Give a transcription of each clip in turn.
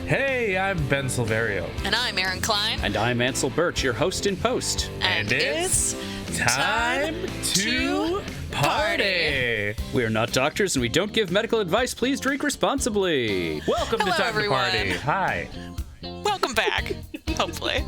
Hey, I'm Ben Silverio. And I'm Erin Cline. And I'm Ansel Burch, your host in post. And it's time to party. We are not doctors and we don't give medical advice. Please drink responsibly. Welcome Hello, to Time everyone. to Party. Hi. Welcome back, hopefully.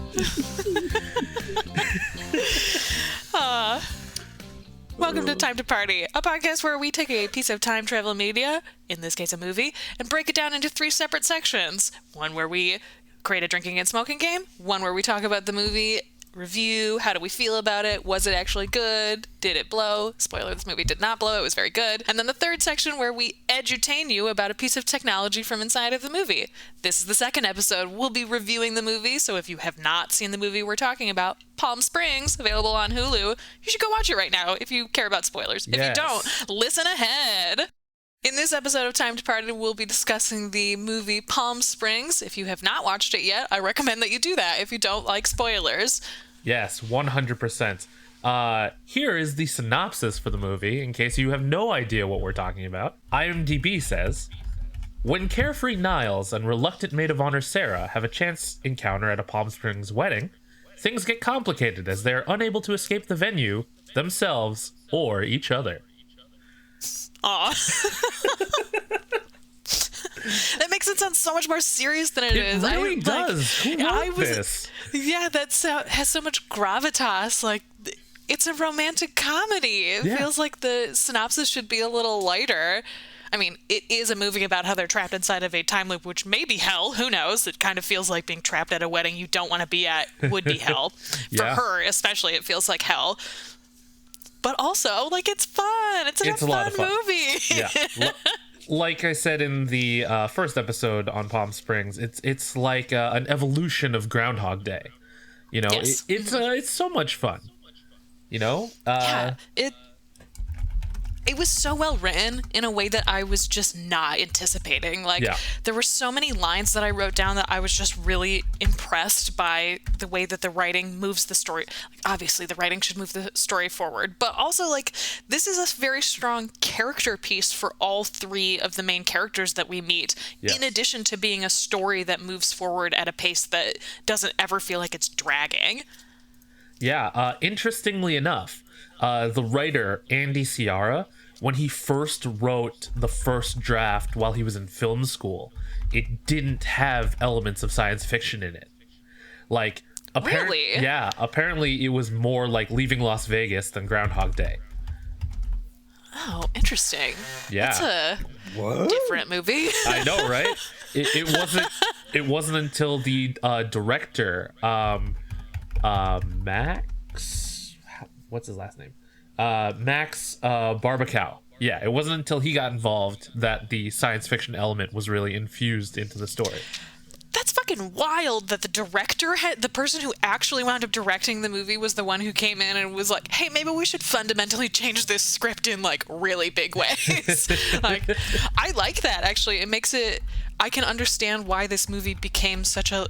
Welcome to Time to Party, a podcast where we take a piece of time travel media, in this case a movie, and break it down into three separate sections. One where we create a drinking and smoking game, one where we talk about the movie, review, how do we feel about it, was it actually good, did it blow, spoiler, this movie did not blow, it was very good, and then the third section where we edutain you about a piece of technology from inside of the movie. This is the second episode. We'll be reviewing the movie, so if you have not seen the movie we're talking about, Palm Springs, available on Hulu, you should go watch it right now if you care about spoilers. If you don't, listen ahead. In this episode of Time to Party, we'll be discussing the movie Palm Springs. If you have not watched it yet, I recommend that you do that if you don't like spoilers. Yes, 100%. Here is the synopsis for the movie, in case you have no idea what we're talking about. IMDb says, when carefree Niles and reluctant maid of honor Sarah have a chance encounter at a Palm Springs wedding, things get complicated as they are unable to escape the venue, themselves, or each other. Aw. That makes it sound so much more serious than it is. It really does. Who wrote this? Yeah, that has so much gravitas. Like, it's a romantic comedy. It feels like the synopsis should be a little lighter. I mean, it is a movie about how they're trapped inside of a time loop, which may be hell. Who knows? It kind of feels like being trapped at a wedding you don't want to be at would be hell. For her, especially, it feels like hell. But also, like, it's fun. It's a fun movie. Yeah. Like I said in the first episode on Palm Springs, it's like an evolution of Groundhog Day. You know, yes. It's so much fun. You know? It was so well written in a way that I was just not anticipating. Like, there were so many lines that I wrote down that I was just really impressed by the way that the writing moves the story. Like, obviously, the writing should move the story forward, but also, like, this is a very strong character piece for all three of the main characters that we meet, in addition to being a story that moves forward at a pace that doesn't ever feel like it's dragging. Yeah, interestingly enough, the writer, Andy Sandberg, when he first wrote the first draft while he was in film school, it didn't have elements of science fiction in it. Like, really? Yeah, apparently it was more like Leaving Las Vegas than Groundhog Day. Oh, interesting. Yeah. That's a different movie. I know, right? It wasn't until the director, Max, what's his last name? Max Barbacow. Yeah, it wasn't until he got involved that the science fiction element was really infused into the story. That's fucking wild that the director the person who actually wound up directing the movie was the one who came in and was like, hey, maybe we should fundamentally change this script in, like, really big ways. Like, I like that, actually. It makes it, I can understand why this movie became such a,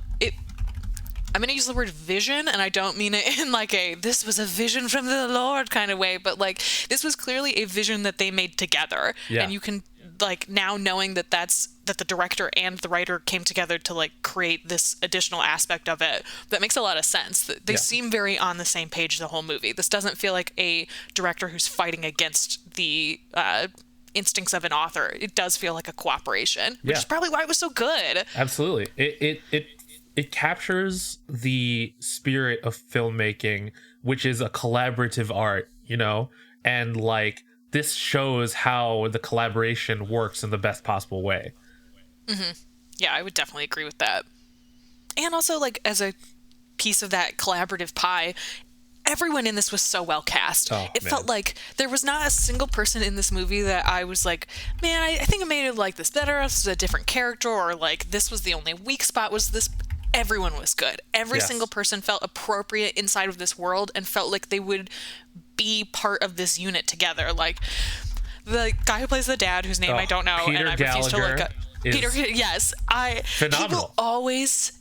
I'm going to use the word vision, and I don't mean it in like this was a vision from the Lord kind of way, but like this was clearly a vision that they made together. Yeah. And you can, like, now knowing that that the director and the writer came together to, like, create this additional aspect of it, that makes a lot of sense. They seem very on the same page the whole movie. This doesn't feel like a director who's fighting against the instincts of an author. It does feel like a cooperation, which is probably why it was so good. Absolutely. It captures the spirit of filmmaking, which is a collaborative art, you know? And, like, this shows how the collaboration works in the best possible way. Mm-hmm. Yeah, I would definitely agree with that. And also, like, as a piece of that collaborative pie, everyone in this was so well cast. It felt like there was not a single person in this movie that I was like, man, I think I made it like this better. This is a different character, or like this was the only weak spot was this. Everyone was good. Every single person felt appropriate inside of this world and felt like they would be part of this unit together. Like, the guy who plays the dad, whose name I don't know, Peter and I refuse to look up. Peter, yes, phenomenal.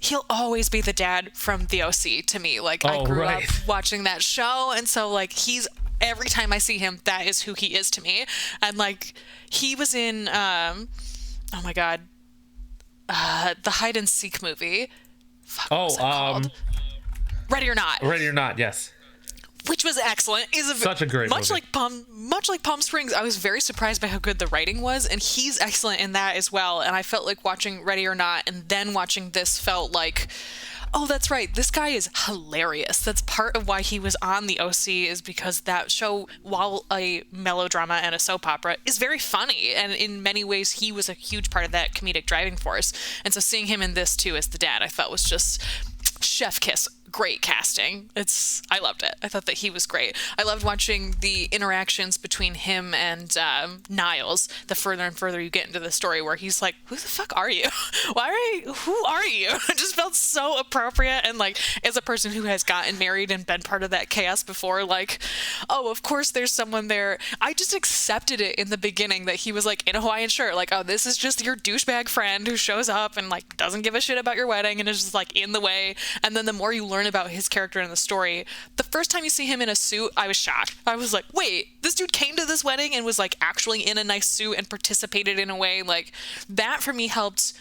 He'll always be the dad from the OC to me. Like, I grew up watching that show, and so, like, he's, every time I see him, that is who he is to me. And, like, he was in oh my god, the hide and seek movie. Fuck, what Oh, was that called? Ready or Not. Ready or Not, yes. Which was excellent. Such a great movie. Much like Palm Springs, I was very surprised by how good the writing was, and he's excellent in that as well. And I felt like watching Ready or Not and then watching this felt like, oh, that's right, this guy is hilarious. That's part of why he was on the OC, is because that show, while a melodrama and a soap opera, is very funny. And in many ways, he was a huge part of that comedic driving force. And so seeing him in this too as the dad, I felt was just chef kiss. Great casting. I loved it. I thought that he was great. I loved watching the interactions between him and Niles, the further and further you get into the story, where he's like, who the fuck are you? Who are you? It just felt so appropriate. And like, as a person who has gotten married and been part of that chaos before, like, oh, of course there's someone there. I just accepted it in the beginning that he was like in a Hawaiian shirt, like, oh, this is just your douchebag friend who shows up and like doesn't give a shit about your wedding and is just like in the way. And then the more you learn about his character in the story, the first time you see him in a suit, I was shocked. I was like, wait, this dude came to this wedding and was like actually in a nice suit and participated in a way. Like, that for me helped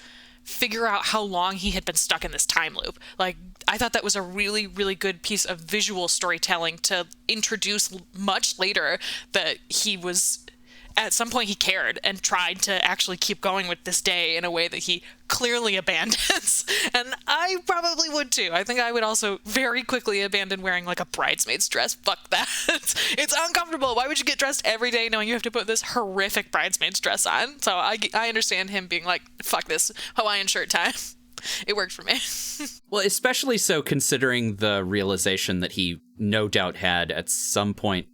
figure out how long he had been stuck in this time loop. Like, I thought that was a really, really good piece of visual storytelling to introduce much later that he was, at some point he cared and tried to actually keep going with this day in a way that he clearly abandons. And I probably would too. I think I would also very quickly abandon wearing like a bridesmaid's dress. Fuck that. It's uncomfortable. Why would you get dressed every day knowing you have to put this horrific bridesmaid's dress on? So I understand him being like, fuck this Hawaiian shirt time. It worked for me. Well, especially so considering the realization that he no doubt had at some point,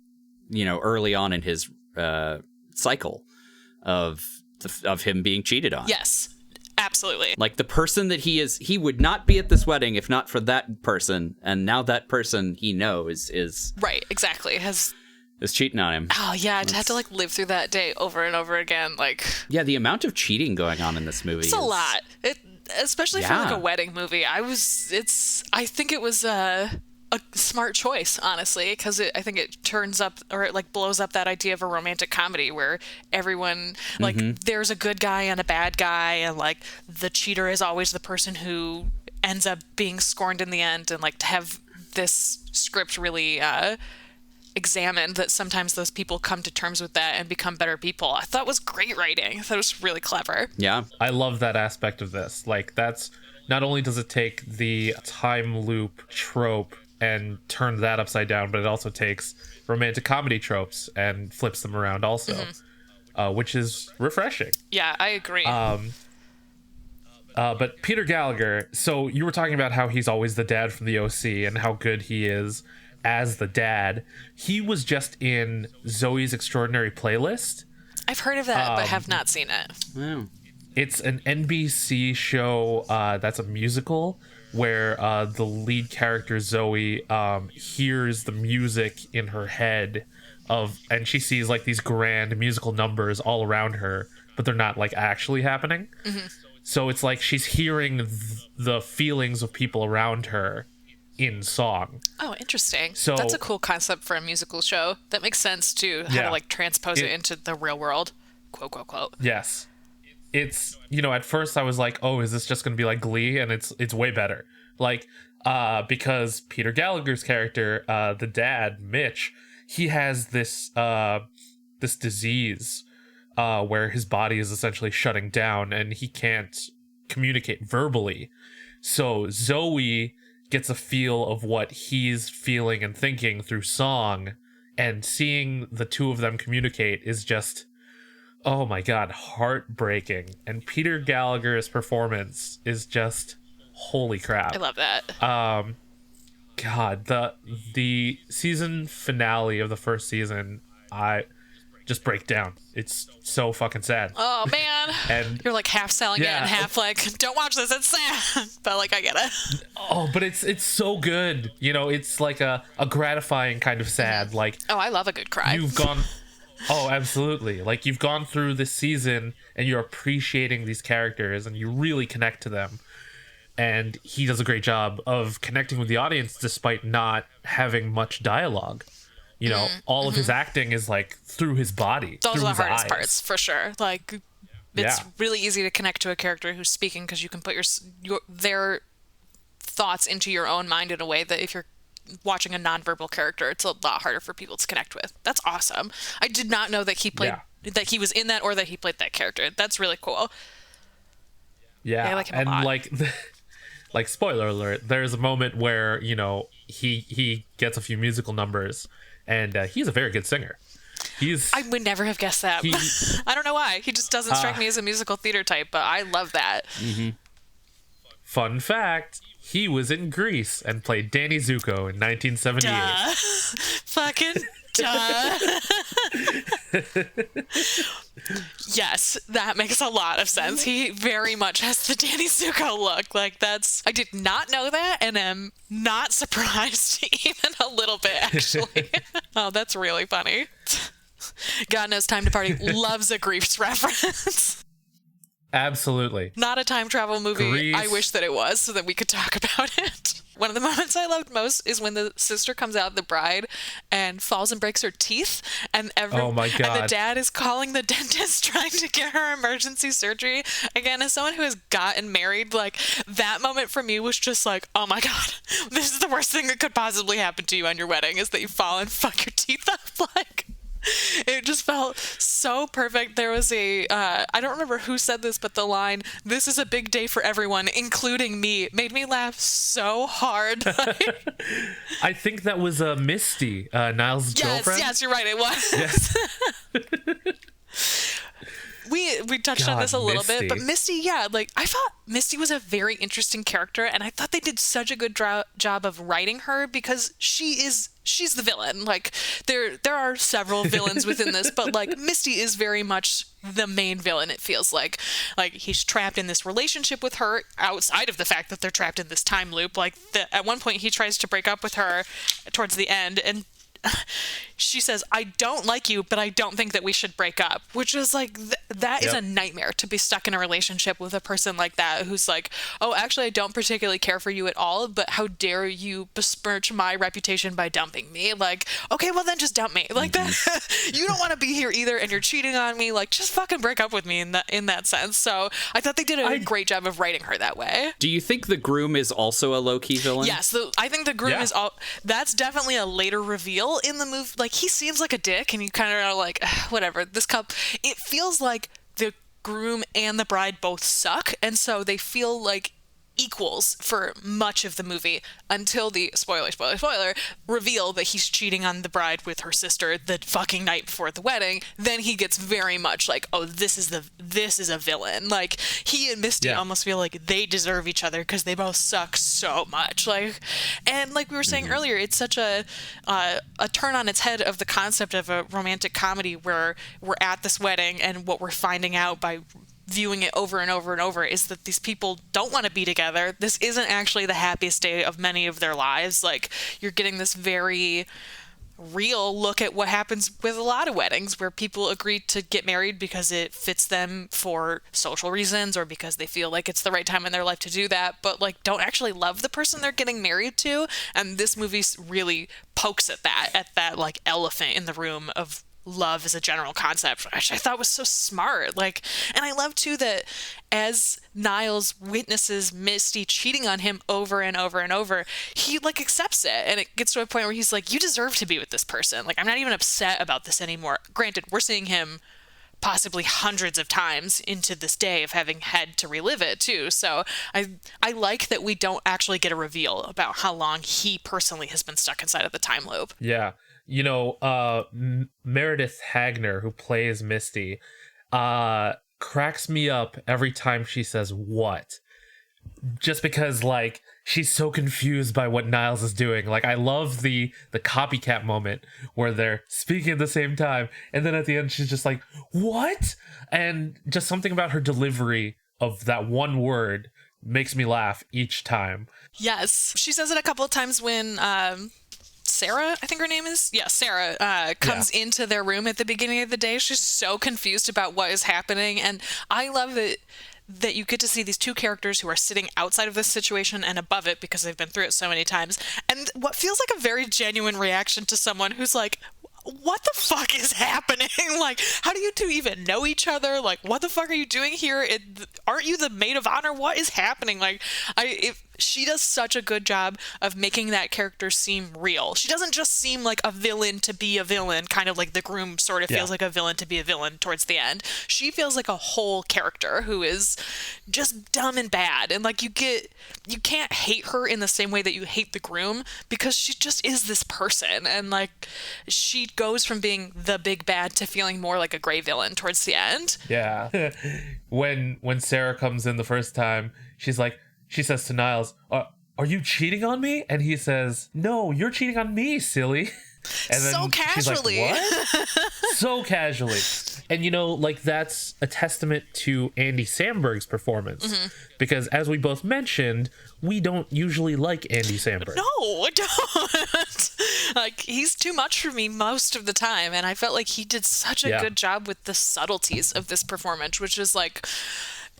early on in his cycle of him being cheated on. Yes, absolutely. Like, the person that he would not be at this wedding if not for that person, and now that person he knows is right, exactly, is cheating on him. Oh yeah, to have to like live through that day over and over again, like, yeah, the amount of cheating going on in this movie it's a lot. Especially for like a wedding movie. I think it was a smart choice, honestly, because I think it turns up, or it like blows up that idea of a romantic comedy where everyone, like, there's a good guy and a bad guy, and like the cheater is always the person who ends up being scorned in the end. And like, to have this script really examined that sometimes those people come to terms with that and become better people, I thought was great writing. I thought it was really clever. Yeah, I love that aspect of this. Like, that's not only does it take the time loop trope and turn that upside down, but it also takes romantic comedy tropes and flips them around also, which is refreshing. Yeah, I agree. But Peter Gallagher, so you were talking about how he's always the dad from the OC and how good he is as the dad. He was just in Zoe's Extraordinary Playlist. I've heard of that, but have not seen it. wow. It's an NBC show that's a musical where the lead character Zoe hears the music in her head and she sees like these grand musical numbers all around her, but they're not like actually happening. So it's like she's hearing the feelings of people around her in song. Oh, interesting. So that's a cool concept for a musical show. That makes sense too, how to like transpose it into the real world, quote, quote, quote. Yes. It's, at first I was like, oh, is this just going to be like Glee? And it's way better. Like, because Peter Gallagher's character, the dad, Mitch, he has this disease where his body is essentially shutting down and he can't communicate verbally. So Zoe gets a feel of what he's feeling and thinking through song, and seeing the two of them communicate is just, oh my god, heartbreaking. And Peter Gallagher's performance is just holy crap. I love that. God, the season finale of the first season, I just break down. It's so fucking sad. Oh man. And you're like half selling it and half like, don't watch this, it's sad. But like, I get it. Oh, but it's so good. It's like a gratifying kind of sad. Like, oh, I love a good cry. You've gone Oh, absolutely. Like, you've gone through this season and you're appreciating these characters and you really connect to them. And he does a great job of connecting with the audience despite not having much dialogue. You know, all of his acting is like through his body. Those through are the his hardest eyes. parts, for sure. Like, it's Yeah. really easy to connect to a character who's speaking because you can put their thoughts into your own mind in a way that if you're watching a nonverbal character, it's a lot harder for people to connect with. That's awesome. I did not know that he played that he was in that or that he played that character. That's really cool. Yeah, I like him a and lot. like spoiler alert, there's a moment where, you know, he gets a few musical numbers, and he's a very good singer. I would never have guessed that. I don't know why. He just doesn't strike me as a musical theater type, but I love that. Fun fact, he was in Grease and played Danny Zuko in 1978. Duh. Fucking duh. Yes, that makes a lot of sense. He very much has the Danny Zuko look. Like, I did not know that, and am not surprised even a little bit, actually. Oh, that's really funny. God Knows Time to Party loves a Grease reference. Absolutely. Not a time travel movie. Grease. I wish that it was so that we could talk about it. One of the moments I loved most is when the sister comes out, the bride, and falls and breaks her teeth, and Oh my and the God. dad is calling the dentist trying to get her emergency surgery. Again, as someone who has gotten married, like, that moment for me was just like, oh my God, this is the worst thing that could possibly happen to you on your wedding, is that you fall and fuck your teeth up. Like, it just felt so perfect. There was I don't remember who said this, but the line, "This is a big day for everyone, including me," made me laugh so hard. I think that was Misty, Niles' girlfriend. Yes, you're right, it was. Yes. We touched on God, this a little bit, but Misty. Misty, like, I thought Misty was a very interesting character, and I thought they did such a good job of writing her, because she's the villain. Like, there are several villains within this, but, like, Misty is very much the main villain, it feels like. Like, he's trapped in this relationship with her outside of the fact that they're trapped in this time loop. Like, at one point he tries to break up with her towards the end, and she says, "I don't like you, but I don't think that we should break up," which is like, that is a nightmare, to be stuck in a relationship with a person like that, who's like, "Oh, actually, I don't particularly care for you at all, but how dare you besmirch my reputation by dumping me?" Like, okay, well then just dump me. Like, that, you don't want to be here either, and you're cheating on me. Like, just fucking break up with me in that sense. So I thought they did a great job of writing her that way. Do you think the groom is also a low-key villain? Yes, I think the groom is that's definitely a later reveal in the movie. Like, he seems like a dick, and you kind of are like, whatever, this couple, it feels like the groom and the bride both suck, and so they feel like equals for much of the movie until the spoiler reveal that he's cheating on the bride with her sister the fucking night before the wedding. Then he gets very much like, oh, this is a villain. Like, he and Misty almost feel like they deserve each other because they both suck so much. Like, and like we were saying earlier, it's such a turn on its head of the concept of a romantic comedy where we're at this wedding, and what we're finding out by viewing it over and over and over is that these people don't want to be together. This isn't actually the happiest day of many of their lives. Like, you're getting this very real look at what happens with a lot of weddings, where people agree to get married because it fits them for social reasons or because they feel like it's the right time in their life to do that, but like don't actually love the person they're getting married to. And this movie really pokes at that like elephant in the room of love as a general concept, which I thought was so smart. Like, and I love too that as Niles witnesses Misty cheating on him over and over and over, he like accepts it, and it gets to a point where he's like, you deserve to be with this person. Like, I'm not even upset about this anymore. Granted, we're seeing him possibly hundreds of times into this day of having had to relive it too. So I like that we don't actually get a reveal about how long he personally has been stuck inside of the time loop. Yeah. You know, Meredith Hagner, who plays Misty, cracks me up every time she says "what," just because like she's so confused by what Niles is doing. Like, I love the copycat moment where they're speaking at the same time, and then at the end she's just like, "What?" And just something about her delivery of that one word makes me laugh each time. Yes, she says it a couple of times when Sarah, I think her name is? Yeah, Sarah comes into their room at the beginning of the day. She's so confused about what is happening. And I love that you get to see these two characters who are sitting outside of this situation and above it because they've been through it so many times. And what feels like a very genuine reaction to someone who's like, what the fuck is happening? Like, how do you two even know each other? Like, what the fuck are you doing here? Aren't you the maid of honor? What is happening? Like, she does such a good job of making that character seem real. She doesn't just seem like a villain to be a villain, kind of like the groom sort of feels like a villain to be a villain towards the end. She feels like a whole character who is just dumb and bad. And like, you can't hate her in the same way that you hate the groom, because she just is this person. And like, she goes from being the big bad to feeling more like a gray villain towards the end. Yeah. When Sarah comes in the first time, she says to Niles, are you cheating on me? And he says, no, you're cheating on me, silly. And then so casually. She's like, what? So casually. And, you know, like, that's a testament to Andy Samberg's performance. Because, as we both mentioned, we don't usually like Andy Samberg. No, I don't. Like, he's too much for me most of the time. And I felt like he did such a good job with the subtleties of this performance, which is like,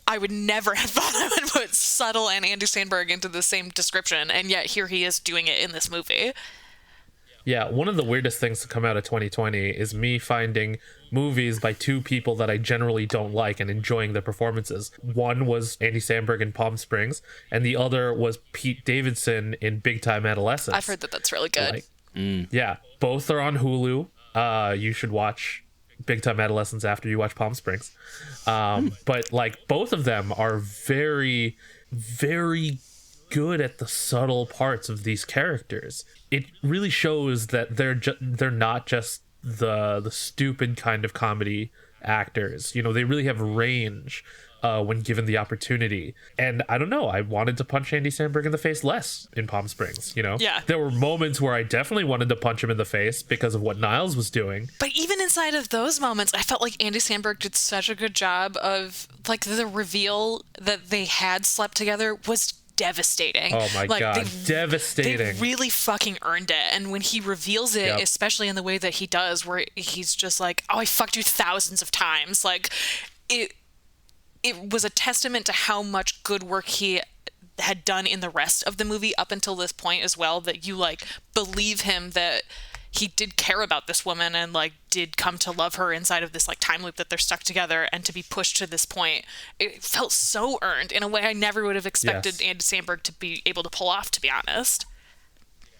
I would never have thought I would put subtle and Andy Sandberg into the same description, and yet here he is doing it in this movie. Yeah, one of the weirdest things to come out of 2020 is me finding movies by two people that I generally don't like and enjoying their performances. One was Andy Samberg in Palm Springs, and the other was Pete Davidson in Big Time Adolescence. I've heard that that's really good. Yeah, both are on Hulu. You should watch Big Time Adolescence after you watch Palm Springs. But like, both of them are very, very good at the subtle parts of these characters. It really shows that they're not just the stupid kind of comedy actors. You know, they really have range when given the opportunity. And I don't know, I wanted to punch Andy Samberg in the face less in Palm Springs, you know? Yeah. There were moments where I definitely wanted to punch him in the face because of what Niles was doing. But even inside of those moments, I felt like Andy Samberg did such a good job of, like, the reveal that they had slept together was devastating. Oh my God, devastating. They really fucking earned it. And when he reveals it, especially in the way that he does, where he's just like, oh, I fucked you thousands of times. Like, it was a testament to how much good work he had done in the rest of the movie up until this point as well, that you like believe him that he did care about this woman and like did come to love her inside of this like time loop that they're stuck together, and to be pushed to this point, it felt so earned in a way I never would have expected Andy Samberg to be able to pull off, to be honest.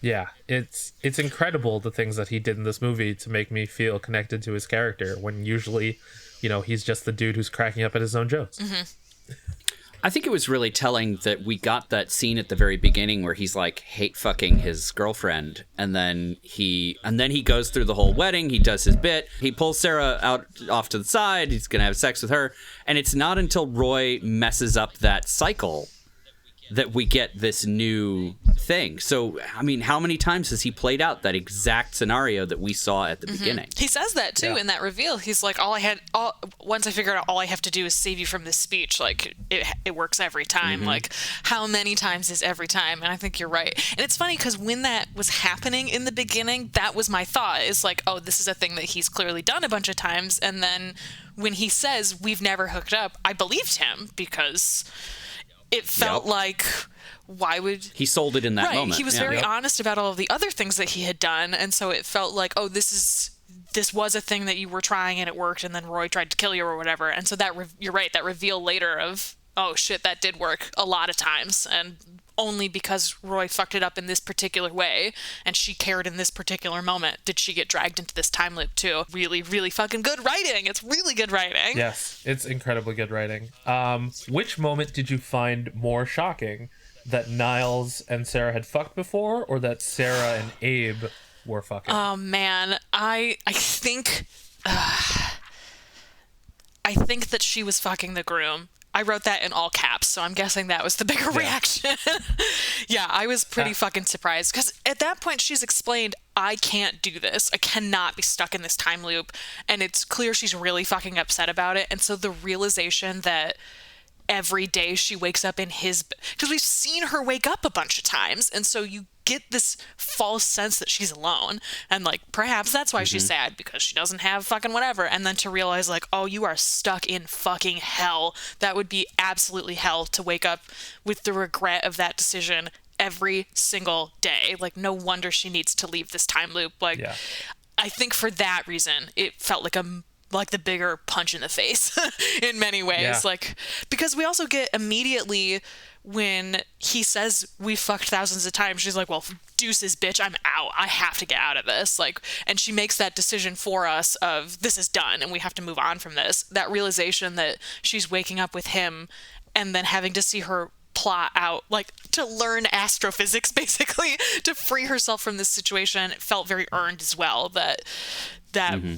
Yeah, it's incredible the things that he did in this movie to make me feel connected to his character, when usually, you know, he's just the dude who's cracking up at his own jokes. I think it was really telling that we got that scene at the very beginning where he's like hate fucking his girlfriend, and then he goes through the whole wedding, he does his bit, he pulls Sarah out off to the side, he's gonna have sex with her, and it's not until Roy messes up that cycle that we get this new thing. So, I mean, how many times has he played out that exact scenario that we saw at the beginning? He says that too in that reveal. He's like, once I figured out all I have to do is save you from this speech, like it works every time. Like, how many times is every time? And I think you're right. And it's funny because when that was happening in the beginning, that was my thought, is like, oh, this is a thing that he's clearly done a bunch of times. And then when he says we've never hooked up, I believed him, because it felt like, why would he sold it in that moment? He was very honest about all of the other things that he had done, and so it felt like, oh, this was a thing that you were trying and it worked, and then Roy tried to kill you or whatever. And so that you're right, that reveal later of, oh shit, that did work a lot of times, and only because Roy fucked it up in this particular way and she cared in this particular moment did she get dragged into this time loop too. Really, really fucking good writing. It's really good writing. Yes, it's incredibly good writing. Which moment did you find more shocking? That Niles and Sarah had fucked before, or that Sarah and Abe were fucking? Oh man, I think that she was fucking the groom. I wrote that in all caps, so I'm guessing that was the bigger reaction. Yeah, I was pretty fucking surprised, because at that point she's explained, I can't do this. I cannot be stuck in this time loop. And it's clear she's really fucking upset about it. And so the realization that every day she wakes up in his, because we've seen her wake up a bunch of times, and so you get this false sense that she's alone, and like perhaps that's why she's sad, because she doesn't have fucking whatever. And then to realize like, oh, you are stuck in fucking hell. That would be absolutely hell to wake up with the regret of that decision every single day. Like, no wonder she needs to leave this time loop. Like, I think for that reason, it felt like the bigger punch in the face in many ways. Yeah. Like, because we also get immediately when he says we fucked thousands of times, she's like, well, deuces, bitch, I'm out. I have to get out of this. Like, and she makes that decision for us of this is done and we have to move on from this. That realization that she's waking up with him and then having to see her plot out, like, to learn astrophysics basically to free herself from this situation, it felt very earned as well. That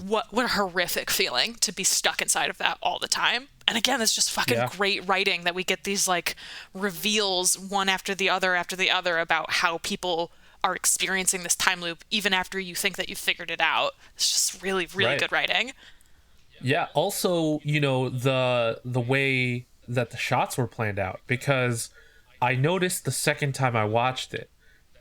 what a horrific feeling to be stuck inside of that all the time. And again, it's just fucking great writing that we get these like reveals one after the other about how people are experiencing this time loop even after you think that you've figured it out. It's just really good writing. Yeah, also, you know, the way that the shots were planned out, because I noticed the second time I watched it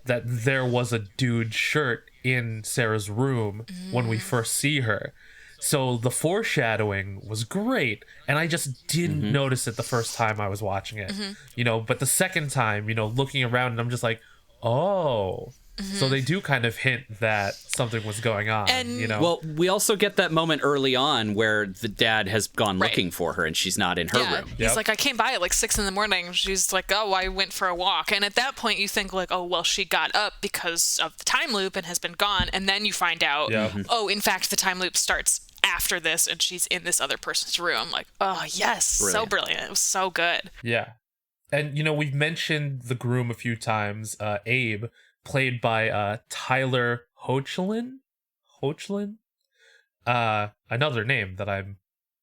that there was a dude shirt in Sarah's room when we first see her. So the foreshadowing was great, and I just didn't notice it the first time I was watching it. You know, but the second time, you know, looking around, and I'm just like, oh. So they do kind of hint that something was going on, And, you know? Well, we also get that moment early on where the dad has gone looking for her and she's not in her room. He's like, I came by at like 6 a.m. She's like, oh, I went for a walk. And at that point you think like, oh, well, she got up because of the time loop and has been gone. And then you find out, oh, in fact, the time loop starts after this and she's in this other person's room. Like, oh, yes. Brilliant. So brilliant. It was so good. Yeah. And, you know, we've mentioned the groom a few times, Abe, played by Tyler Hoechlin? Another name that I'm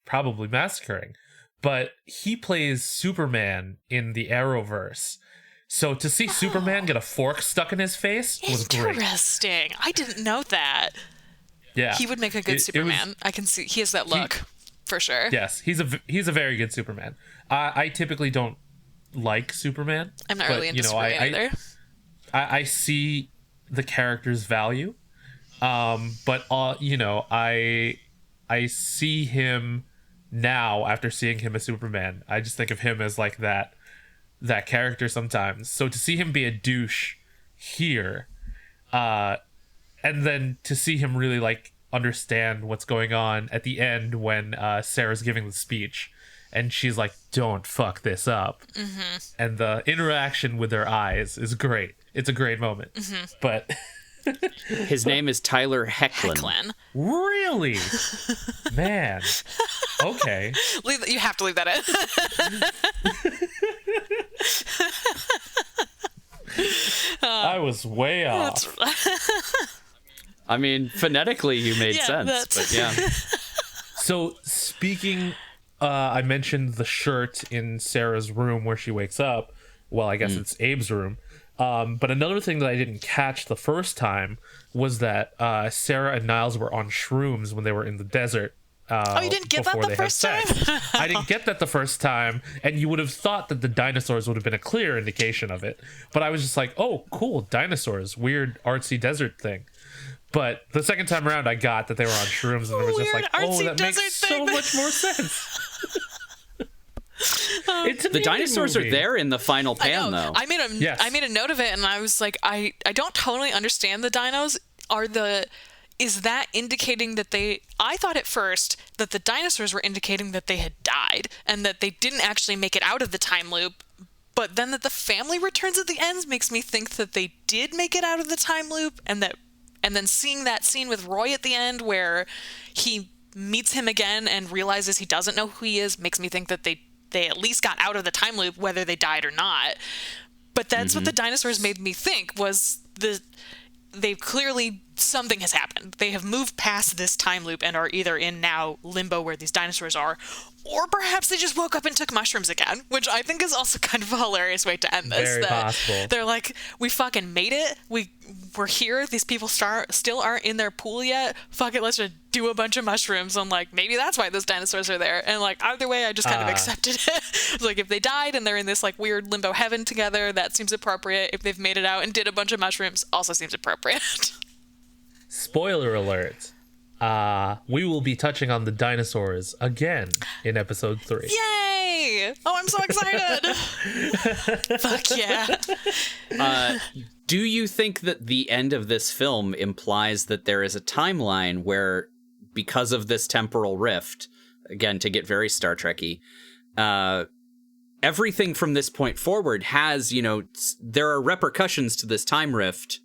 probably massacring. But he plays Superman in the Arrowverse. So to see Superman get a fork stuck in his face was great. Interesting. I didn't know that. Yeah. He would make a good Superman. I can see he has that look for sure. Yes, he's a very good Superman. I typically don't like Superman. I'm not really into Superman either. I see the character's value, but you know, I see him now after seeing him as Superman. I just think of him as like that character sometimes. So to see him be a douche here, and then to see him really like understand what's going on at the end when Sarah's giving the speech. And she's like, don't fuck this up. And the interaction with her eyes is great. It's a great moment. But his name is Tyler Hoechlin. Really? Man. Okay. You have to leave that in. I was way off. I mean, phonetically, you made sense. But yeah. So speaking... I mentioned the shirt in Sarah's room where she wakes up. Well, I guess it's Abe's room. But another thing that I didn't catch the first time was that Sarah and Niles were on shrooms when they were in the desert. You didn't get that the first time? I didn't get that the first time, and you would have thought that the dinosaurs would have been a clear indication of it. But I was just like, oh, cool, dinosaurs, weird artsy desert thing. But the second time around, I got that they were on shrooms, and it was just like, oh, that makes so much more sense. The dinosaurs are there in the final pan, though. I made a note of it, and I was like, I don't totally understand the dinos. Is that indicating that I thought at first that the dinosaurs were indicating that they had died and that they didn't actually make it out of the time loop, but then that the family returns at the end makes me think that they did make it out of the time loop, and then seeing that scene with Roy at the end where he meets him again and realizes he doesn't know who he is makes me think that they at least got out of the time loop whether they died or not. But that's what the dinosaurs made me think was they've clearly, something has happened. They have moved past this time loop and are either in now limbo where these dinosaurs are, or perhaps they just woke up and took mushrooms again, which I think is also kind of a hilarious way to end this. Very possible. They're like, we fucking made it. We're here. These people still aren't in their pool yet. Fuck it, let's just do a bunch of mushrooms. I'm like, maybe that's why those dinosaurs are there. And like, either way, I just kind of accepted it. Like, if they died and they're in this like weird limbo heaven together, that seems appropriate. If they've made it out and did a bunch of mushrooms, also seems appropriate. Spoiler alert. We will be touching on the dinosaurs again in episode 3. Yay! Oh, I'm so excited. Fuck yeah. Do you think that the end of this film implies that there is a timeline where, because of this temporal rift, again, to get very Star Trek-y, everything from this point forward has, there are repercussions to this time rift,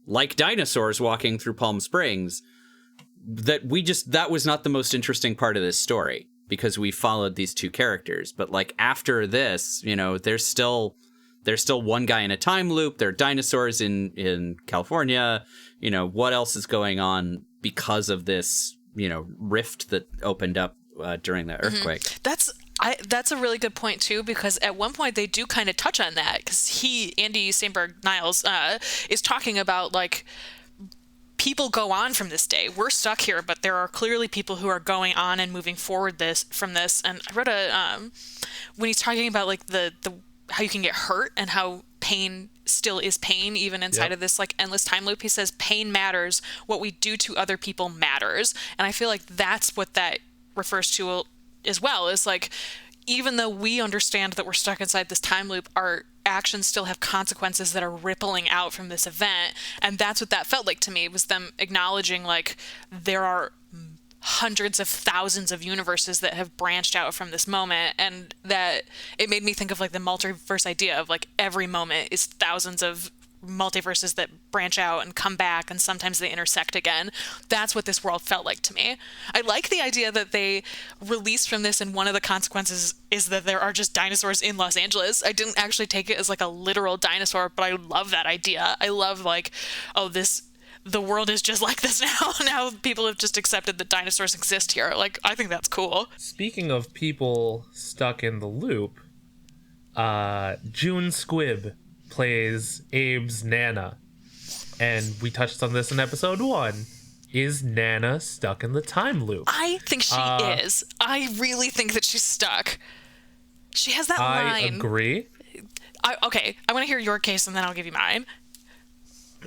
like dinosaurs walking through Palm Springs, that was not the most interesting part of this story, because we followed these two characters. But like after this, there's still one guy in a time loop. There are dinosaurs in California. What else is going on because of this, rift that opened up during the earthquake? That's a really good point too, because at one point they do kind of touch on that, because Andy Samberg Niles is talking about like, people go on from this day. We're stuck here, but there are clearly people who are going on and moving forward from this. And I read when he's talking about like the how you can get hurt and how pain still is pain even inside of this like endless time loop. He says pain matters. What we do to other people matters. And I feel like that's what that refers to as well, is like, even though we understand that we're stuck inside this time loop, our actions still have consequences that are rippling out from this event. And that's what that felt like to me, was them acknowledging like there are hundreds of thousands of universes that have branched out from this moment, and that it made me think of like the multiverse idea of like every moment is thousands of multiverses that branch out and come back, and sometimes they intersect again. That's what this world felt like to me. I like the idea that they released from this, and one of the consequences is that there are just dinosaurs in Los Angeles. I didn't actually take it as like a literal dinosaur, but I love that idea. I love like, the world is just like this now. Now people have just accepted that dinosaurs exist here. Like, I think that's cool. Speaking of people stuck in the loop, June Squibb plays Abe's Nana, and we touched on this in episode 1. Is Nana stuck in the time loop? I think she is. I really think that she's stuck. She has that line. I agree. Okay, I want to hear your case, and then I'll give you mine.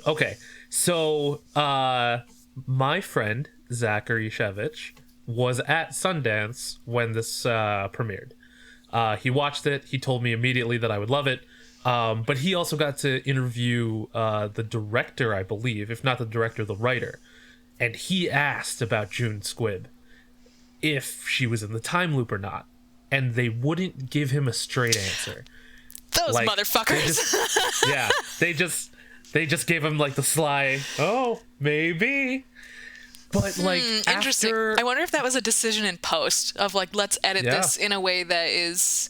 Okay, so my friend Zachary Shevich was at Sundance when this premiered. He watched it. He told me immediately that I would love it. But he also got to interview the director, I believe, if not the director, the writer. And he asked about June Squibb, if she was in the time loop or not. And they wouldn't give him a straight answer. Those motherfuckers. They just gave him like the sly, oh, maybe. But like, interesting. I wonder if that was a decision in post of like, let's edit this in a way that is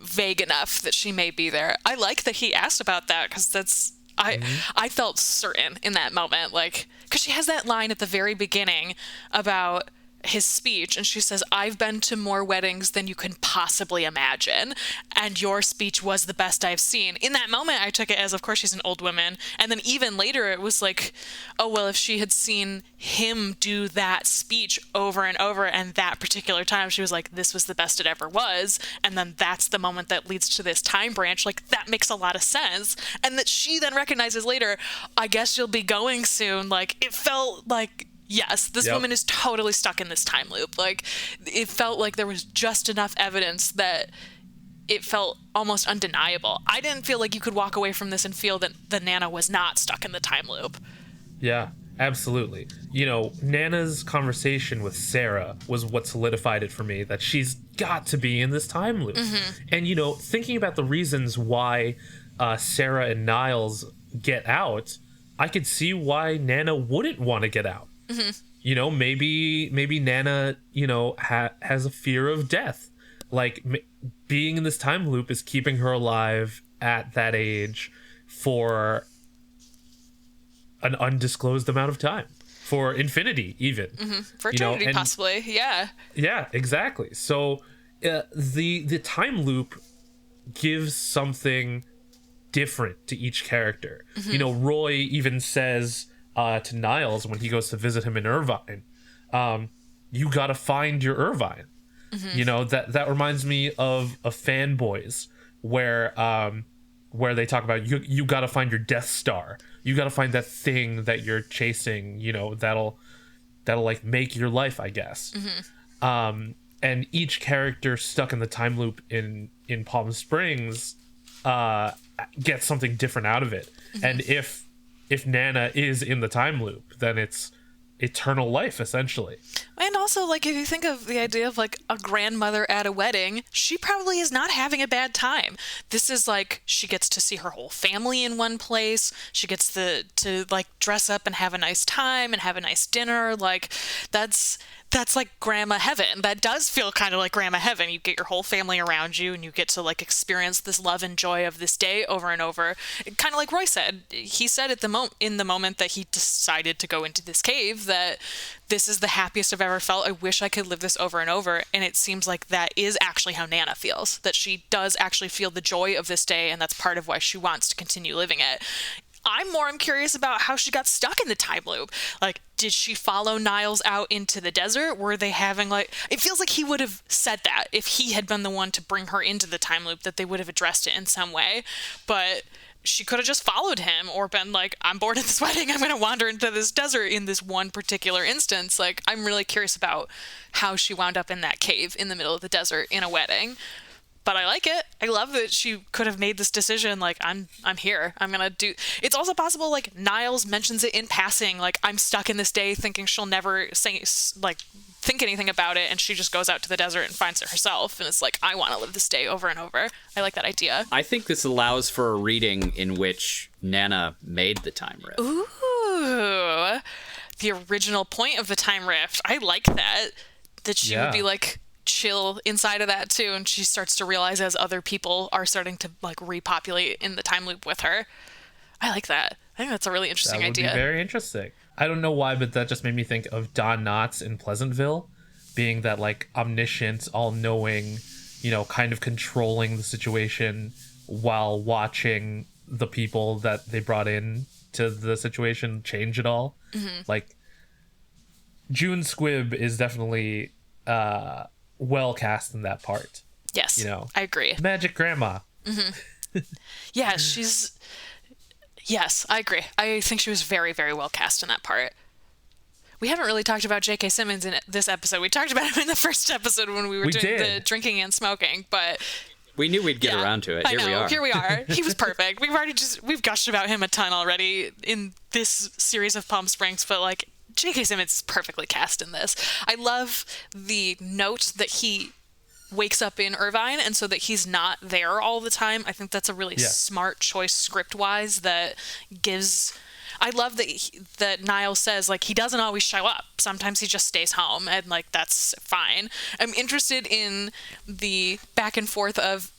vague enough that she may be there. I like that he asked about that, because that's I felt certain in that moment, like, because she has that line at the very beginning about his speech, and she says, I've been to more weddings than you can possibly imagine, and your speech was the best I've seen. In that moment, I took it as, of course, she's an old woman. And then even later, it was like, oh, well, if she had seen him do that speech over and over, and that particular time, she was like, this was the best it ever was. And then that's the moment that leads to this time branch. Like, that makes a lot of sense. And that she then recognizes later, I guess you'll be going soon. Like, it felt like, yes, this woman is totally stuck in this time loop. Like, it felt like there was just enough evidence that it felt almost undeniable. I didn't feel like you could walk away from this and feel that the Nana was not stuck in the time loop. Yeah, absolutely. Nana's conversation with Sarah was what solidified it for me, that she's got to be in this time loop. And, thinking about the reasons why Sarah and Niles get out, I could see why Nana wouldn't want to get out. Maybe Nana, has a fear of death. Like, being in this time loop is keeping her alive at that age for an undisclosed amount of time, for infinity even. For eternity, possibly. Yeah, exactly. So the time loop gives something different to each character. Roy even says to Niles when he goes to visit him in Irvine, you gotta find your Irvine. That reminds me of Fanboys, where they talk about you gotta find your Death Star. You gotta find that thing that you're chasing, that'll like make your life, I guess. And each character stuck in the time loop in Palm Springs get something different out of it. And if Nana is in the time loop, then it's eternal life, essentially. And also, like, if you think of the idea of, like, a grandmother at a wedding, she probably is not having a bad time. This is, like, she gets to see her whole family in one place. She gets to like, dress up and have a nice time and have a nice dinner. Like, that's like grandma heaven. That does feel kind of like grandma heaven. You get your whole family around you and you get to, like, experience this love and joy of this day over and over. Kind of like Roy said. He said in the moment that he decided to go into this cave that this is the happiest I've ever felt. I wish I could live this over and over. And it seems like that is actually how Nana feels. That she does actually feel the joy of this day, and that's part of why she wants to continue living it. I'm curious about how she got stuck in the time loop. Like, did she follow Niles out into the desert? Were they having, like... It feels like he would have said that if he had been the one to bring her into the time loop, that they would have addressed it in some way. But she could have just followed him or been like, I'm bored at this wedding, I'm going to wander into this desert in this one particular instance. Like, I'm really curious about how she wound up in that cave in the middle of the desert in a wedding. But I like it. I love that she could have made this decision, like, I'm here. I'm going to do... It's also possible, like, Niles mentions it in passing, like, I'm stuck in this day thinking she'll never think anything about it, and she just goes out to the desert and finds it herself, and it's like, I want to live this day over and over. I like that idea. I think this allows for a reading in which Nana made the time rift. Ooh. The original point of the time rift. I like that. That she would be, like... chill inside of that too, and she starts to realize as other people are starting to, like, repopulate in the time loop with her. I like that. I think that's a really interesting idea. That would be very interesting. I don't know why, but that just made me think of Don Knotts in Pleasantville being that, like, omniscient, all-knowing, you know, kind of controlling the situation while watching the people that they brought in to the situation change it all. Like, June Squibb is definitely well cast in that part. Yes, you know, I agree. Magic Grandma. Yeah, yes, I agree. I think she was very, very well cast in that part. We haven't really talked about J.K. Simmons in this episode. We talked about him in the first episode when we were doing the drinking and smoking, but we knew we'd get around to it. Here we are. He was perfect. We've gushed about him a ton already in this series of Palm Springs, but, like, J.K. Simmons is perfectly cast in this. I love the note that he wakes up in Irvine, and so that he's not there all the time. I think that's a really smart choice script-wise that gives... I love that Niles says, like, he doesn't always show up. Sometimes he just stays home, and, like, that's fine. I'm interested in the back and forth of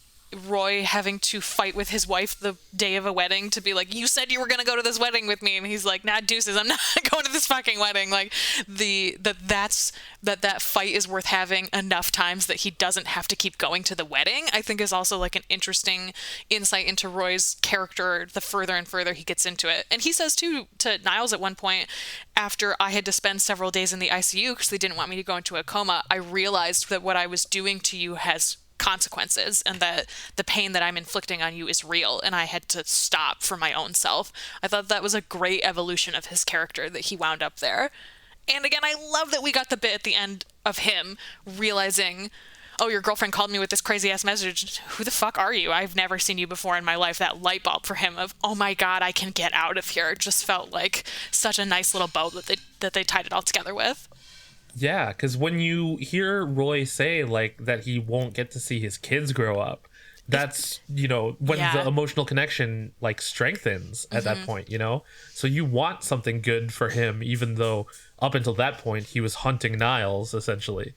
Roy having to fight with his wife the day of a wedding to be like, you said you were going to go to this wedding with me, and he's like, nah, deuces, I'm not going to this fucking wedding. Like, that fight is worth having enough times that he doesn't have to keep going to the wedding, I think is also, like, an interesting insight into Roy's character the further and further he gets into it. And he says too to Niles at one point, after I had to spend several days in the ICU because they didn't want me to go into a coma, I realized that what I was doing to you has consequences, and that the pain that I'm inflicting on you is real, and I had to stop for my own self. I thought that was a great evolution of his character that he wound up there. And again, I love that we got the bit at the end of him realizing, oh, your girlfriend called me with this crazy ass message. Who the fuck are you? I've never seen you before in my life. That light bulb for him of, oh my God, I can get out of here. It just felt like such a nice little bow that they tied it all together with. Yeah, because when you hear Roy say, like, that he won't get to see his kids grow up, that's, you know, when the emotional connection, like, strengthens at that point, you know? So you want something good for him, even though up until that point he was hunting Niles, essentially.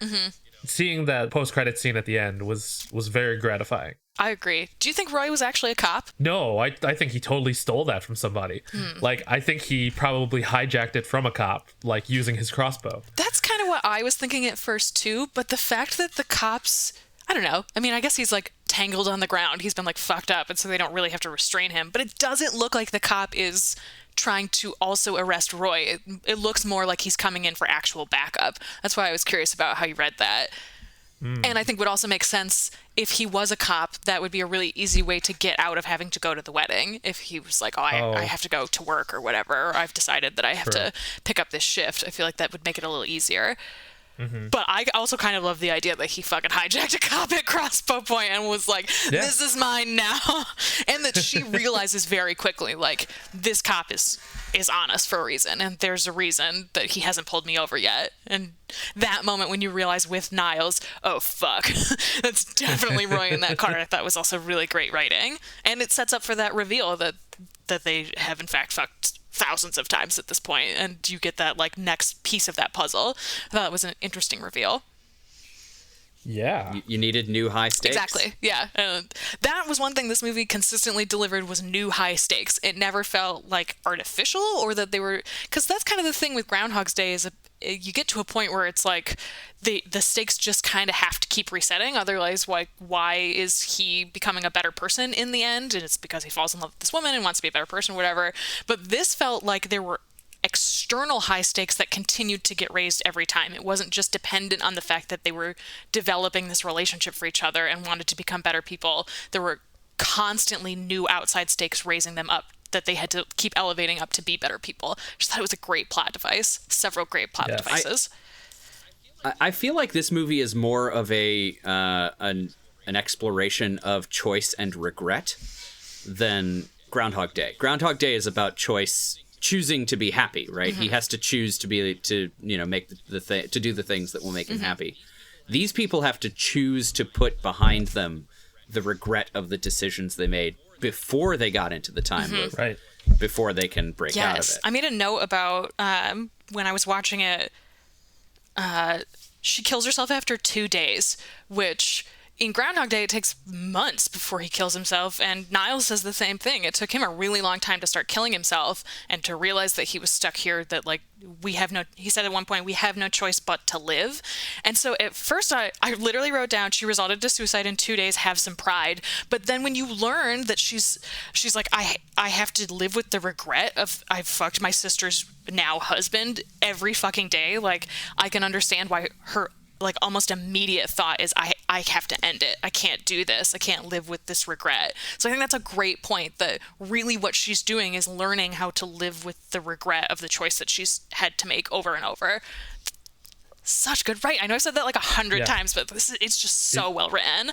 Seeing that post-credit scene at the end was very gratifying. I agree. Do you think Roy was actually a cop? No, I think he totally stole that from somebody. Like, I think he probably hijacked it from a cop, like, using his crossbow. That's kind of what I was thinking at first, too. But the fact that the cops... I don't know. I mean, I guess he's, like, tangled on the ground. He's been, like, fucked up, and so they don't really have to restrain him. But it doesn't look like the cop is trying to also arrest Roy. It looks more like he's coming in for actual backup. That's why I was curious about how you read that. And I think would also make sense if he was a cop. That would be a really easy way to get out of having to go to the wedding. If he was like, I have to go to work or whatever, or I've decided that I have to pick up this shift. I feel like that would make it a little easier. But I also kind of love the idea that he fucking hijacked a cop at Crossbow Point and was like, this is mine now. And that she realizes very quickly, like, this cop is on us for a reason. And there's a reason that he hasn't pulled me over yet. And that moment when you realize with Niles, oh, fuck, that's definitely Roy in that car. I thought was also really great writing. And it sets up for that reveal that they have, in fact, fucked thousands of times at this point, and you get that like next piece of that puzzle. I thought it was an interesting reveal. Yeah, you needed new high stakes. Exactly. Yeah, that was one thing this movie consistently delivered, was new high stakes. It never felt like artificial, or that they were, because that's kind of the thing with Groundhog's Day, is you get to a point where it's like the stakes just kind of have to keep resetting. Otherwise, why is he becoming a better person in the end? And it's because he falls in love with this woman and wants to be a better person, whatever. But this felt like there were external high stakes that continued to get raised every time. It wasn't just dependent on the fact that they were developing this relationship for each other and wanted to become better people. There were constantly new outside stakes raising them up that they had to keep elevating up to be better people. I just thought it was a great plot device. Several great plot devices. I feel like this movie is more of an exploration of choice and regret than Groundhog Day. Groundhog Day is about choosing to be happy, right? He has to choose to make to do the things that will make him happy. These people have to choose to put behind them the regret of the decisions they made before they got into the time loop, right? Before they can break out of it. I made a note about when I was watching it. She kills herself after 2 days, which in Groundhog Day, it takes months before he kills himself, and Niles says the same thing. It took him a really long time to start killing himself and to realize that he was stuck here, that, like, he said at one point, we have no choice but to live. And so at first I literally wrote down, she resorted to suicide in 2 days, have some pride. But then when you learn that she's like, I have to live with the regret of I fucked my sister's now husband every fucking day, like, I can understand why her like almost immediate thought is I have to end it. I can't do this. I can't live with this regret. So I think that's a great point, that really what she's doing is learning how to live with the regret of the choice that she's had to make over and over. Such good writing. I know I've said that like 100 times, but it's just so well written.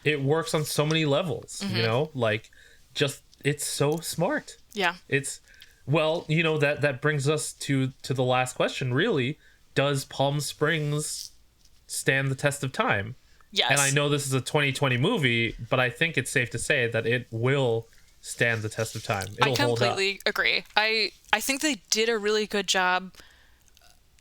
It works on so many levels, you know, like just, it's so smart. Yeah. It's, well, you know, that brings us to the last question, really. Does Palm Springs stand the test of time? Yes. And I know this is a 2020 movie, but I think it's safe to say that it will stand the test of time. It'll hold up. I completely agree. I think they did a really good job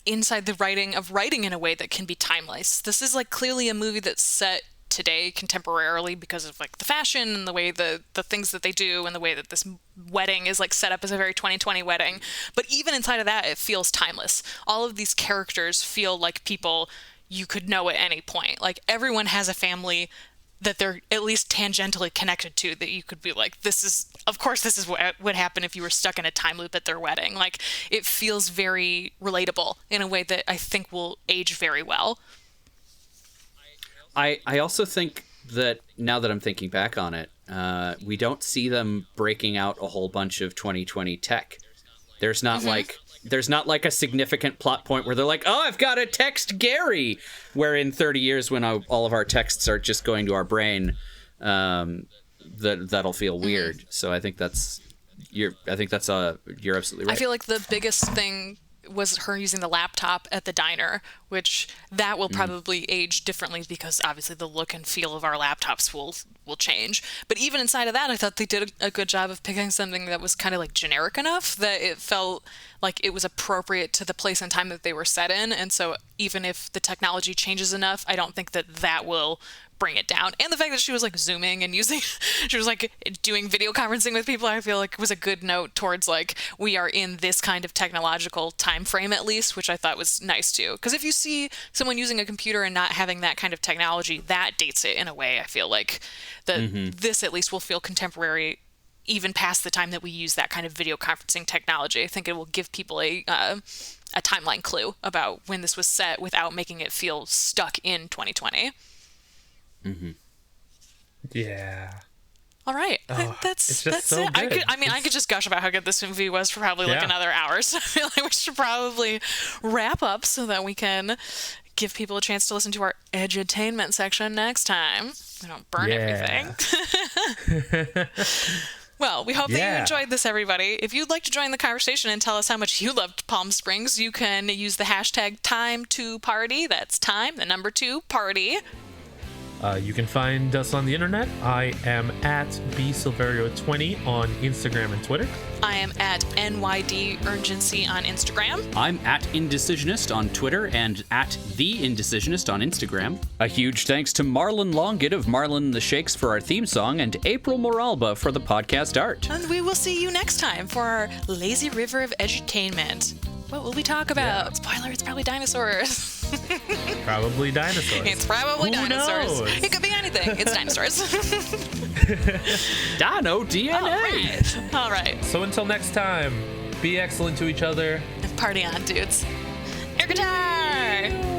inside the writing in a way that can be timeless. This is like clearly a movie that's set today contemporarily because of like the fashion and the way the things that they do and the way that this wedding is like set up as a very 2020 wedding. But even inside of that, it feels timeless. All of these characters feel like people you could know at any point. Like, everyone has a family that they're at least tangentially connected to, that you could be like, this is what would happen if you were stuck in a time loop at their wedding. Like, it feels very relatable in a way that I think will age very well. I also think that, now that I'm thinking back on it, we don't see them breaking out a whole bunch of 2020 tech. There's not like a significant plot point where they're like, oh, I've got to text Gary, where in 30 years when all of our texts are just going to our brain, that'll feel weird. So I think you're absolutely right. I feel like the biggest thing was her using the laptop at the diner, which that will probably age differently because obviously the look and feel of our laptops will change. But even inside of that, I thought they did a good job of picking something that was kind of like generic enough that it felt like it was appropriate to the place and time that they were set in. And so even if the technology changes enough, I don't think that will bring it down. And the fact that she was like zooming and she was like doing video conferencing with people, I feel like was a good note towards like, we are in this kind of technological time frame at least, which I thought was nice too. Because if you see someone using a computer and not having that kind of technology, that dates it in a way. I feel like that this at least will feel contemporary even past the time that we use that kind of video conferencing technology. I think it will give people a timeline clue about when this was set without making it feel stuck in 2020. Yeah. All right. That's it. So I could just gush about how good this movie was for probably like another hour. So I feel like we should probably wrap up so that we can give people a chance to listen to our edutainment section next time. We don't burn everything. Well, we hope that you enjoyed this, everybody. If you'd like to join the conversation and tell us how much you loved Palm Springs, you can use the hashtag #time2party. That's time, the number 2, party. You can find us on the internet. I am at bsilverio20 on Instagram and Twitter. I am at NYDurgency on Instagram. I'm at Indecisionist on Twitter and at The Indecisionist on Instagram. A huge thanks to Marlon Longid of Marlon and the Shakes for our theme song and April Moralba for the podcast art. And we will see you next time for our Lazy River of Edutainment. What will we talk about? Spoiler, it's probably dinosaurs. Probably dinosaurs. It's probably Who dinosaurs. knows? It could be anything. It's dinosaurs. Dino DNA. All right. So until next time, be excellent to each other. And party on, dudes. Air guitar!